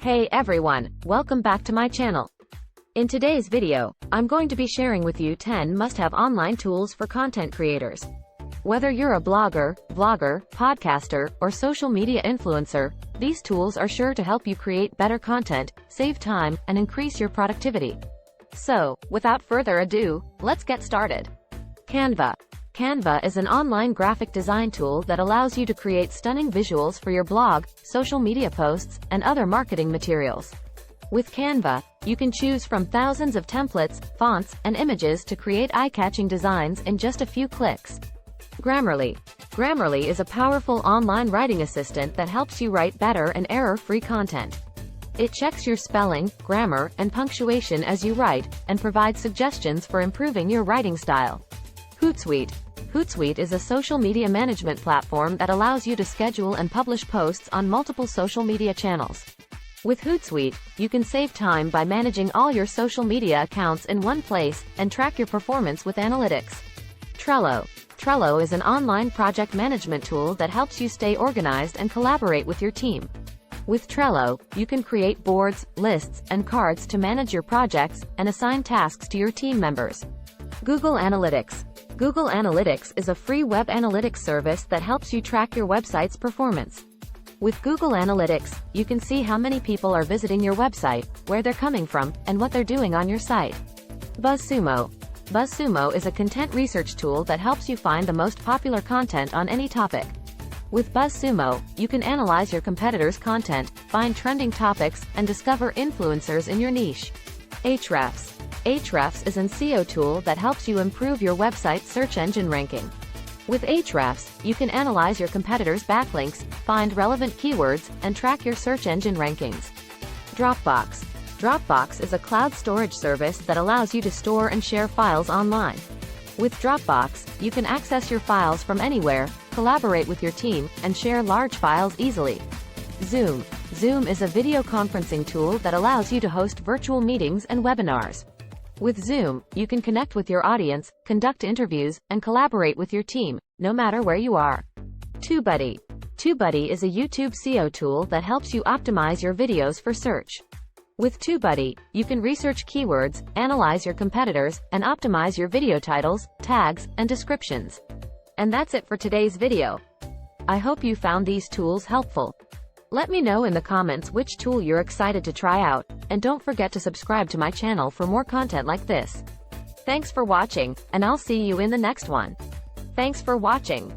Hey everyone, welcome back to my channel. In today's video, I'm going to be sharing with you 10 must-have online tools for content creators. Whether you're a blogger, vlogger, podcaster, or social media influencer, these tools are sure to help you create better content, save time, and increase your productivity. So, without further ado, let's get started. Canva. Canva is an online graphic design tool that allows you to create stunning visuals for your blog, social media posts, and other marketing materials. With Canva, you can choose from thousands of templates, fonts, and images to create eye-catching designs in just a few clicks. Grammarly. Grammarly is a powerful online writing assistant that helps you write better and error-free content. It checks your spelling, grammar, and punctuation as you write, and provides suggestions for improving your writing style. Hootsuite. Hootsuite is a social media management platform that allows you to schedule and publish posts on multiple social media channels. With Hootsuite, you can save time by managing all your social media accounts in one place, and track your performance with analytics. Trello. Trello is an online project management tool that helps you stay organized and collaborate with your team. With Trello, you can create boards, lists, and cards to manage your projects, and assign tasks to your team members. Google Analytics. Google Analytics is a free web analytics service that helps you track your website's performance. With Google Analytics, you can see how many people are visiting your website, where they're coming from, and what they're doing on your site. BuzzSumo. BuzzSumo is a content research tool that helps you find the most popular content on any topic. With BuzzSumo, you can analyze your competitors' content, find trending topics, and discover influencers in your niche. Ahrefs. Ahrefs is an SEO tool that helps you improve your website's search engine ranking. With Ahrefs, you can analyze your competitors' backlinks, find relevant keywords, and track your search engine rankings. Dropbox. Dropbox is a cloud storage service that allows you to store and share files online. With Dropbox, you can access your files from anywhere, collaborate with your team, and share large files easily. Zoom. Zoom is a video conferencing tool that allows you to host virtual meetings and webinars. With Zoom, you can connect with your audience, conduct interviews, and collaborate with your team, no matter where you are. TubeBuddy. TubeBuddy is a YouTube SEO tool that helps you optimize your videos for search. With TubeBuddy, you can research keywords, analyze your competitors, and optimize your video titles, tags, and descriptions. And that's it for today's video. I hope you found these tools helpful. Let me know in the comments which tool you're excited to try out, and don't forget to subscribe to my channel for more content like this. Thanks for watching, and I'll see you in the next one. Thanks for watching.